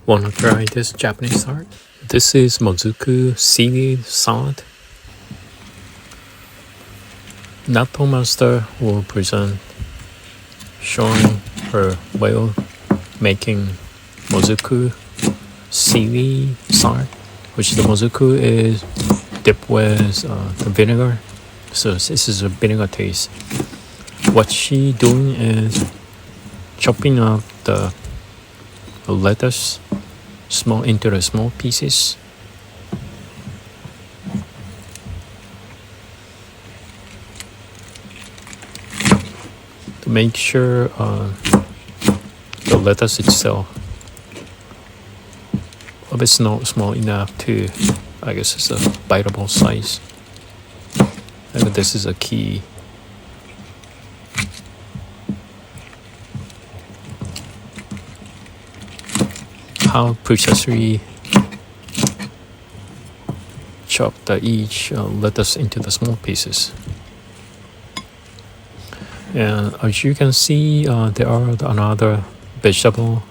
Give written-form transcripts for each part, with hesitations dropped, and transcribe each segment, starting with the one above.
Wanna try this Japanese art? This is Mozuku seaweed salad. Natto Master will present showing her way of making Mozuku seaweed salad, which the Mozuku is dipped with the vinegar. So this is a vinegar taste. What she doing is chopping up the lettuce into the small pieces. To make sure the lettuce itself it's not small enough to, I guess it's a biteable size. And this is a key. How precisely chop each lettuce into the small pieces. And as you can see, there are another vegetable,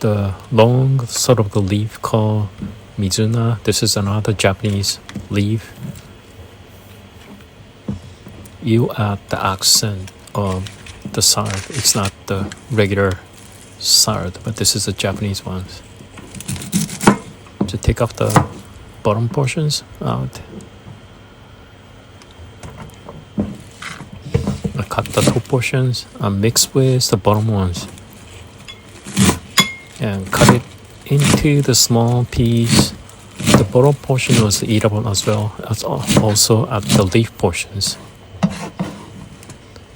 the long sort of the leaf called Mizuna. This is another Japanese leaf. You add the accent of the salad. It's not the regular salad, but this is a Japanese one. To take off the bottom portions out. I cut the top portions and mix with the bottom ones and cut it into the small piece. The bottom portion was eatable as well as also at the leaf portions.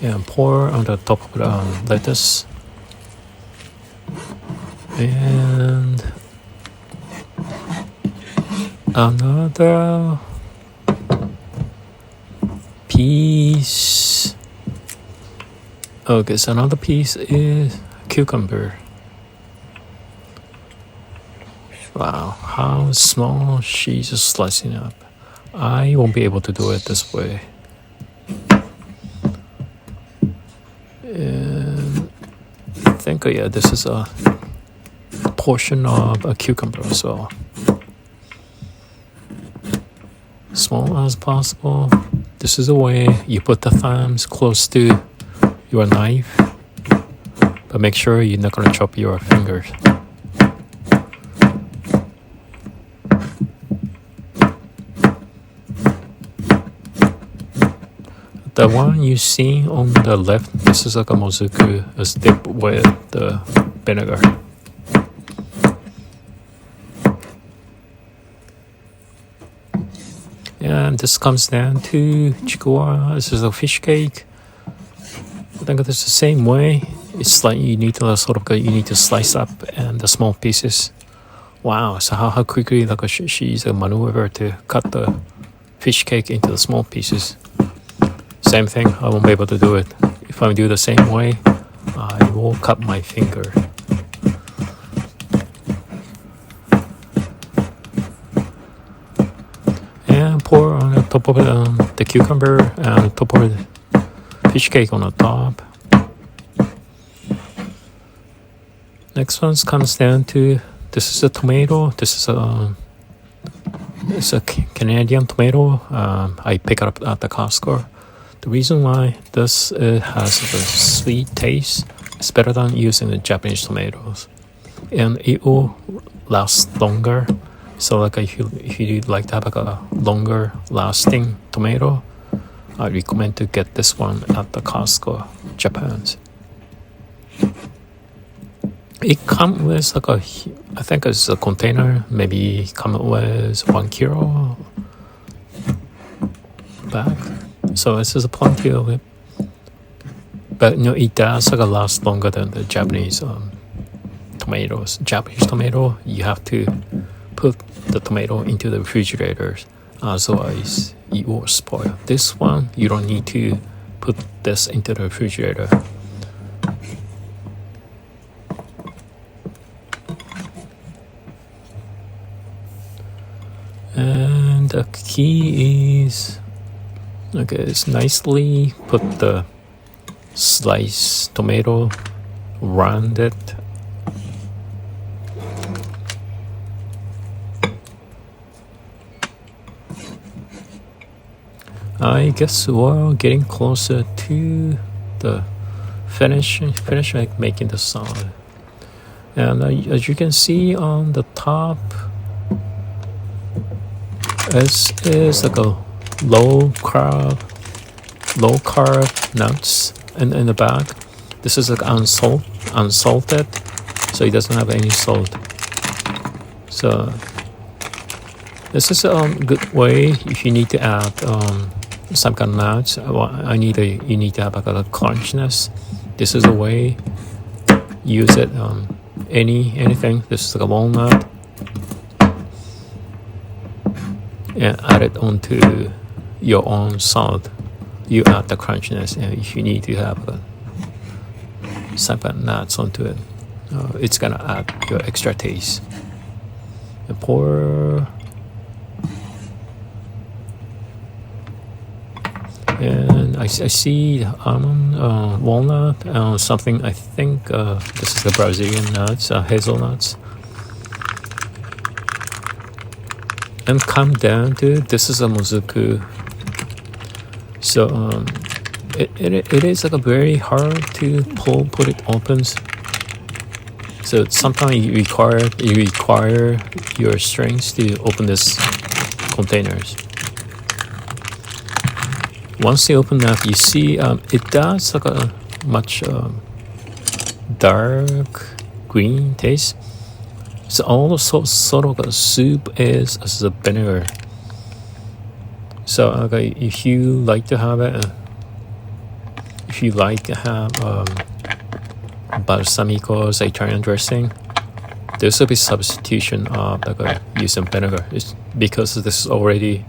And pour on the top of the lettuce. And another piece. Okay, so another piece is cucumber. Wow, how small she's just slicing up. I won't be able to do it this way. And I think, yeah, this is a portion of a cucumber as well. Small as possible. This is the way you put the thumbs close to your knife, but make sure you're not going to chop your fingers. The one you see on the left, this is like a Mozuku, is dipped with the vinegar. And this comes down to chikuwa. This is a fish cake. I think it's the same way. It's like you need to slice up and the small pieces. Wow! So how quickly she's a maneuver to cut the fish cake into the small pieces. Same thing. I won't be able to do it. If I do the same way, I will cut my finger. And pour on the top of it, the cucumber and top of the fish cake on the top. Next one comes down to, this is a tomato. This is it's a Canadian tomato. I pick it up at the Costco. The reason why this has a sweet taste is better than using the Japanese tomatoes, and it will last longer. So like if you like to have like a longer lasting tomato, I recommend to get this one at the Costco, Japan. It comes with like I think it's a container, maybe come with 1 kilo bag. So this is plenty of it. But it does like last longer than the Japanese tomatoes. Japanese tomato, you have to put the tomato into the refrigerator, otherwise it will spoil. This one, you don't need to put this into the refrigerator. And the key is, okay, it's nicely put the sliced tomato around it I guess we're getting closer to the finish like making the salad. And as you can see on the top, this is like a low carb nuts, and in the back, this is like unsalted, so it doesn't have any salt. So this is a good way if you need to add some kind of nuts. You need to have like a crunchiness. This is a way. Use it anything. This is like a walnut, and add it onto your own salad. You add the crunchiness, and if you need to have some kind of nuts onto it, it's gonna add your extra taste. And pour. And I see almond, walnut, something. I think this is the Brazilian nuts, hazelnuts. And come down to this is a Mozuku. So it is like a very hard to put it opens. So sometimes you require your strings to open this containers. Once you open that, you see it does like a much dark green taste. So also sort of a soup is as a vinegar. So if you like to have it, if you like to have balsamico's Italian dressing, this will be substitution of using vinegar. It's because this is already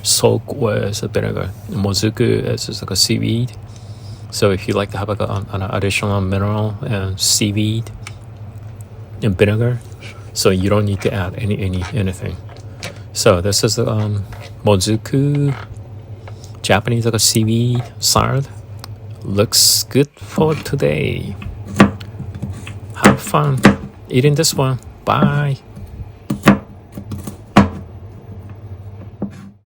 soaked with vinegar. Mozuku is just like a seaweed. So if you like to have like an additional mineral and seaweed and vinegar, so you don't need to add anything. So this is the Mozuku Japanese like a seaweed salad. Looks good for today. Have fun eating this one. Bye.